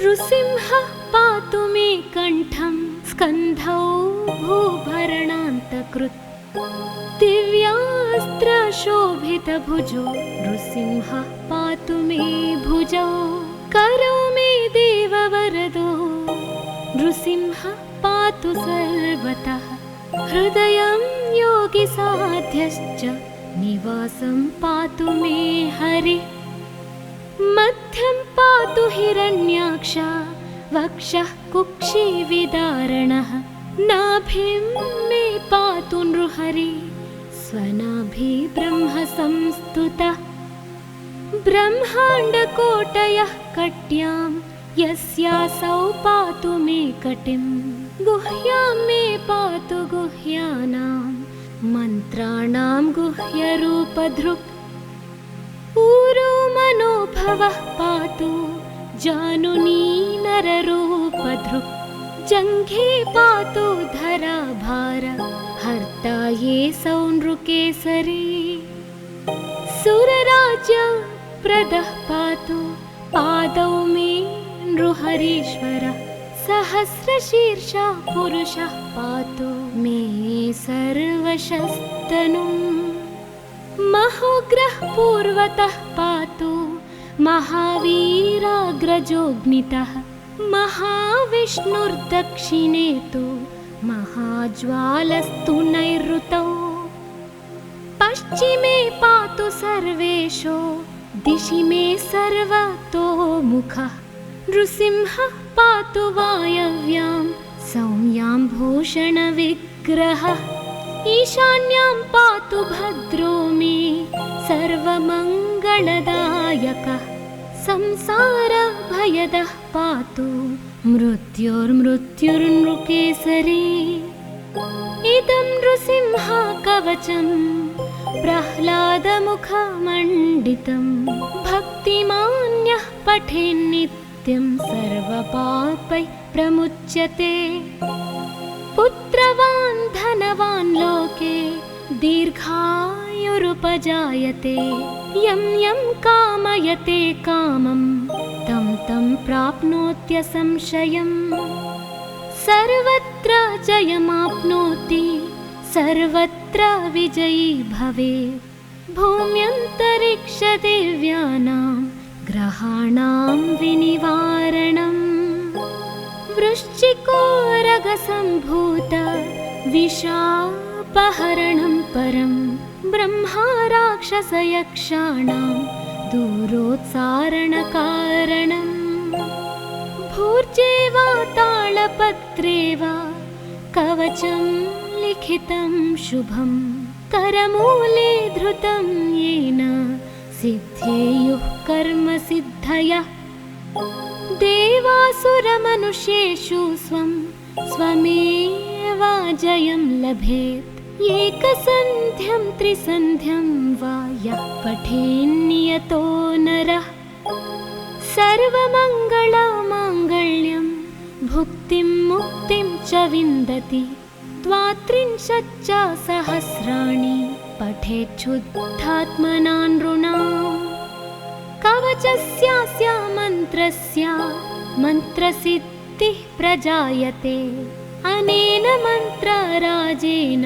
[SPEAKER 1] नृसिंहः पातु मे कण्ठं स्कन्धौ भूभरणान्तकृत् दिव्यास्त्रशोभितभुजो नृसिंहः पातु मे भुजौ करौ मे देववरदो नृसिंहः पातु सर्वतः हृदयं योगिसाध्यश्च निवासं पातु मे हरिः मध्यं पातु हिरण्याक्ष वक्षः कुक्षिविदारणः नाभिं मे पातु नृहरि स्वनाभि ब्रह्म संस्तुतः ब्रह्माण्डकोटयः कट्यां यस्यासौ पातु मे कटिं गुह्यां मे पातु गुह्यानां मन्त्राणां गुह्यरूपधृक् ऊरो मनोभवः पातु जानुनी नररूपधृक् जङ्घे पातु धराभार हर्ता ये सौनृकेसरी सुरराज्य प्रदः पातु पादौ मे नृहरीश्वरः सहस्रशीर्षः पुरुषः पातु मे सर्वशस्तनुम् महोग्रः पूर्वतः पातु महावीराग्रजोऽग्नितः महाविष्णुर्दक्षिणे तु महाज्वालस्तु नैऋतौ पश्चिमे पातु सर्वेशो दिशि मे सर्वतोमुखः नृसिंहः पातु वायव्यां सौम्यां भूषणविग्रहः ईशान्यां पातु भद्रो मे सर्वमङ्गलदायकः संसारभयदः पातु मृत्युर्मृत्युर्नृकेसरी इदं नृसिंह कवचं प्रह्लादमुखमण्डितं भक्तिमान्यः पठेन्नित्यं सर्वपापैः प्रमुच्यते पुत्रवान् धनवान् लोके दीर्घायुरुपजायते यं यं कामयते कामं तं तं प्राप्नोत्यसंशयम् सर्वत्र जयमाप्नोति सर्वत्र विजयी भवेत् भूम्यन्तरिक्षदिव्यानां ग्रहाणां विनिवारणम् वृश्चिकोरगसम्भूत विशापहरणं परं ब्रह्मा राक्षसयक्षाणां दूरोत्सारणकारणम् भूर्जे वा तालपत्रे वा कवचं लिखितं शुभं करमूले धृतं येन सिद्धेयुः कर्मसिद्धयः देवासुरमनुष्येषु स्वं स्वमेव जयं लभेत् एकसन्ध्यं त्रिसन्ध्यं वा यः पठेन्नियतो नरः सर्वमङ्गलमाङ्गल्यं भुक्तिं मुक्तिं च विन्दति द्वात्रिंशच्च सहस्राणि पठेच्छुद्धात्मना नृणाम् कवचस्यास्य मन्त्रस्य मन्त्रसिद्धिः प्रजायते अनेन मन्त्रराजेन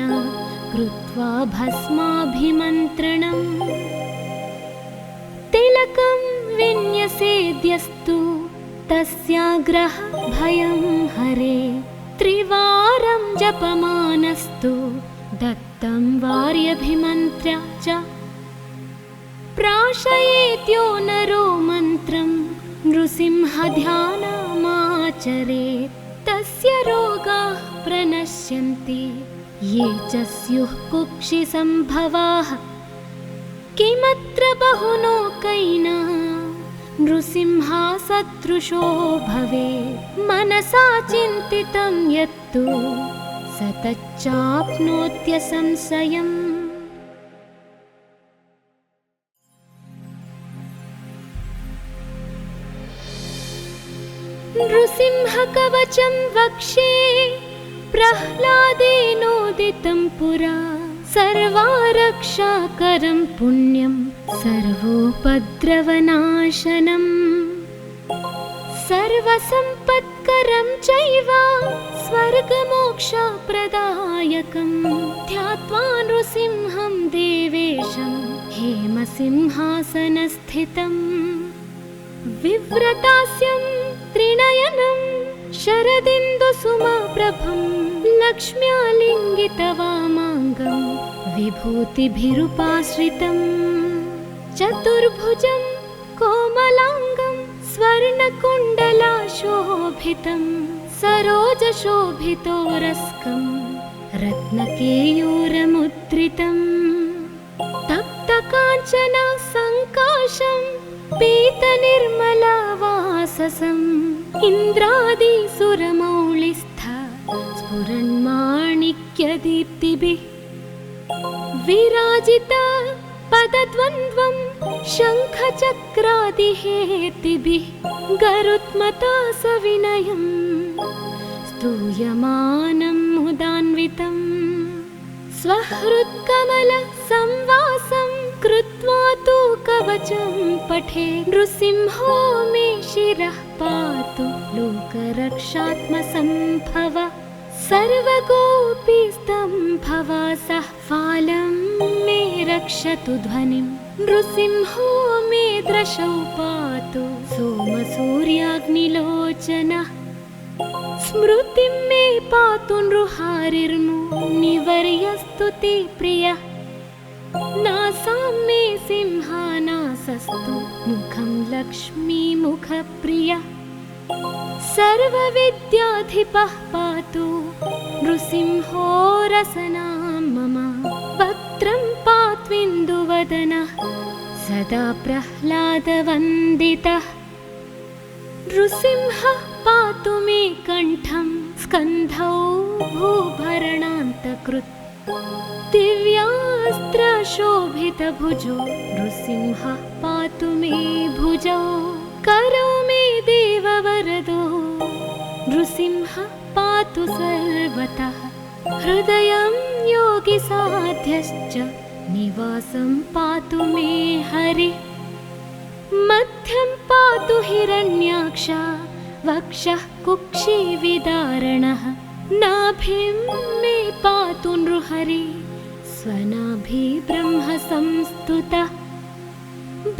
[SPEAKER 1] कृत्वा भस्माभिमन्त्रणम् तिलकं विन्यसेद्यस्तु तस्याग्रह भयं हरे त्रिवारं जपमानस्तु दत्तं वार्यभिमन्त्र्य च प्राशयेत्यो नरो मन्त्रं नृसिंहध्यानमाचरेत् तस्य रोगाः प्रणश्यन्ति ये च स्युः कुक्षिसम्भवाः किमत्र बहुलोकैनः नृसिंहसदृशो भवेत् मनसा चिन्तितं यत्तु स तच्चाप्नोत्यसंशयम् नृसिंहकवचं वक्षे प्रह्लादेनोदितं पुरा सर्वारक्षाकरं पुण्यं सर्वोपद्रवनाशनम् सर्वसम्पत्करं चैव स्वर्गमोक्षप्रदायकं ध्यात्वा नृसिंहं देवेशं हेमसिंहासनस्थितम् विव्रतास्यं त्रिनयनं शरदिन्दुसुमप्रभं लक्ष्म्यालिङ्गितवामाङ्गं विभूतिभिरुपाश्रितं चतुर्भुजं कोमलाङ्गं स्वर्णकुण्डलाशोभितं सरोजशोभितोरस्कं रत्नकेयूरमुद्रितं तप्तकाञ्चन सङ्काशं पीतनिर्मलवाससं इन्द्रादिसुरमौलिस्थ स्फुरन्माणिक्यदीप्तिभिः विराजित पदद्वन्द्वं शङ्खचक्रादिहेतिभिः गरुत्मता सविनयं स्तूयमानं मुदान्वितम् स्वहृत्कमलसंवासं कृत्वा तु कवचं पठे नृसिंहो मे शिरः पातु लोकरक्षात्मसम्भव सर्वगोपीस्तम्भवासः फालं मे रक्षतु ध्वनिं नृसिंहो मे दृशौ पातु सोमसूर्याग्निलोचनः स्मृतिं मे पातु नृहारिर्मुनिवर्यस्तु ते प्रियः नासां मे सिंहानासस्तु मुखं लक्ष्मीमुखप्रियः सर्वविद्याधिपः पातु नृसिंहो रसनां मम वक्त्रं पात्विन्दुवदनः सदा प्रह्लादवन्दितः नृसिंहः पातु मे कण्ठं स्कन्धौ भूभरणान्तकृत् दिव्यास्त्रशोभितभुजो नृसिंहः पातु मे भुजौ करौ मे देववरदो नृसिंहः पातु सर्वतः हृदयं योगिसाध्यश्च निवासं पातु मे हरिः मध्यं पातु हिरण्याक्ष वक्षः कुक्षिविदारणः नाभिं मे पातु नृहरि स्वनाभि ब्रह्म संस्तुतः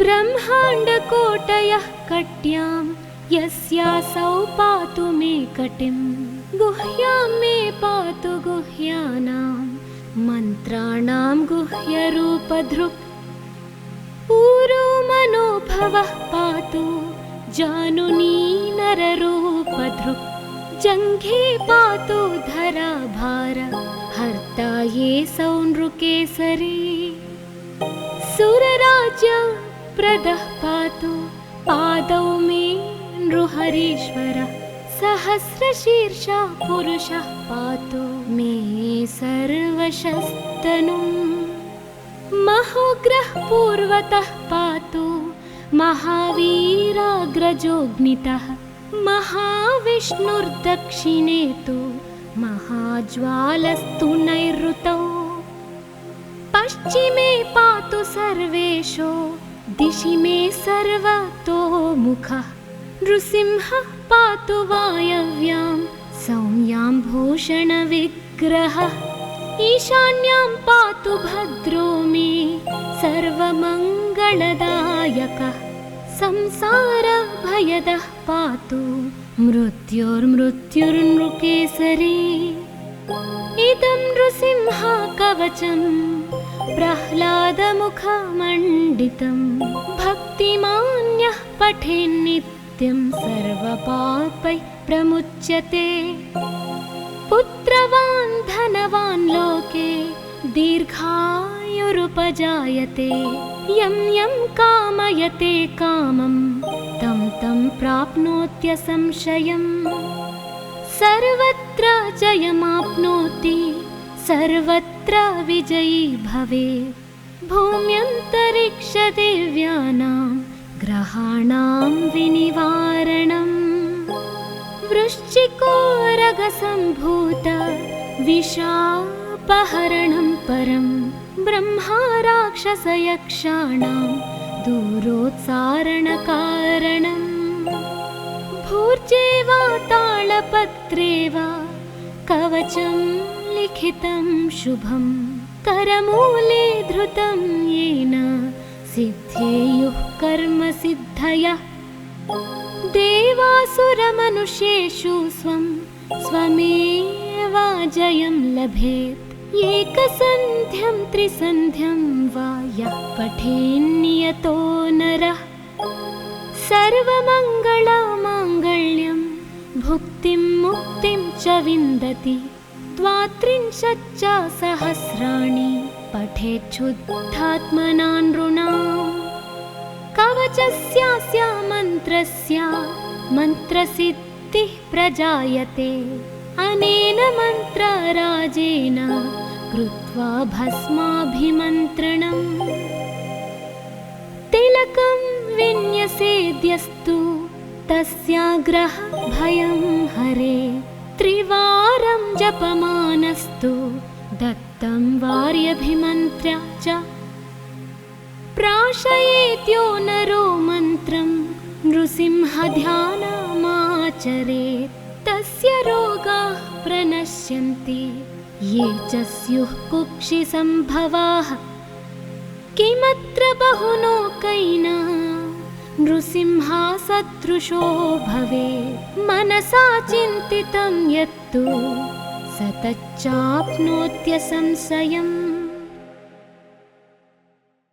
[SPEAKER 1] ब्रह्माण्डकोटयः कट्यां यस्यासौ पातु मे कटिं गुह्यां मे पातु गुह्यानां मन्त्राणां गुह्यरूपधृक् ऊरो मनोभवः पातु जानुनी नररूपधृक् जङ्घे पातु धराभार हर्ता ये सौनृकेसरी सुरराज्यप्रदः पातु पादौ मे नृहरीश्वरः सहस्रशीर्षः पुरुषः पातु मे सर्वशस्तनुम् महोग्रः पूर्वतः पातु महावीराग्रजोऽग्नितः महाविष्णुर्दक्षिणे तु महाज्वालस्तु नैऋतौ पश्चिमे पातु सर्वेशो दिशि मे सर्वतोमुखः नृसिंहः पातु वायव्यां सौम्यां भूषणविग्रहः ईशान्यां पातु भद्रो मे सर्वमङ्गलदायकः संसारभयदः पातु मृत्युर्मृत्युर्नृकेसरी इदं नृसिंह कवचं प्रह्लादमुखमण्डितं भक्तिमान्यः पठेन्नित्यं सर्वपापैः प्रमुच्यते पुत्रवान् धनवान् लोके दीर्घायुरुपजायते यं यं कामयते कामं तं तं प्राप्नोत्यसंशयम् सर्वत्र जयमाप्नोति सर्वत्र विजयी भवेत् भूम्यन्तरिक्षदेव्यानां ग्रहाणां विनिवारणम् वृश्चिकोरगसम्भूत विशापहरणं परं ब्रह्मा राक्षसयक्षाणां दूरोत्सारणकारणम् भूर्जे वा तालपत्रे वा कवचं लिखितं शुभं करमूले धृतं येन सिद्धेयुः कर्मसिद्धयः देवासुरमनुष्येषु स्वं स्वमेव जयं लभेत् एकसन्ध्यं त्रिसन्ध्यं वा यः पठेन्नियतो नरः सर्वमङ्गलमाङ्गल्यं भुक्तिं मुक्तिं च विन्दति द्वात्रिंशच्च सहस्राणि पठेच्छुद्धात्मना नृणाम् कवचस्यास्य मन्त्रस्य मन्त्रसिद्धिं कीर्तिः प्रजायते। अनेन मन्त्रराजेन कृत्वा भस्माभिमन्त्रणम् तिलकं विन्यसेद्यस्तु तस्याग्रह भयं हरे। त्रिवारं जपमानस्तु दत्तं वार्यभिमन्त्र्य च। प्राशयेत्यो नरो मन्त्रं नृसिंहध्यानमाचरेत्। तस्य रोगाः प्रणश्यन्ति ये च स्युः कुक्षिसम्भवाः। किमत्र बहुलोकैः नृसिंहसदृशो भवेत्। मनसा चिन्तितं यत्तु स तच्चाप्नोत्यसंशयम्।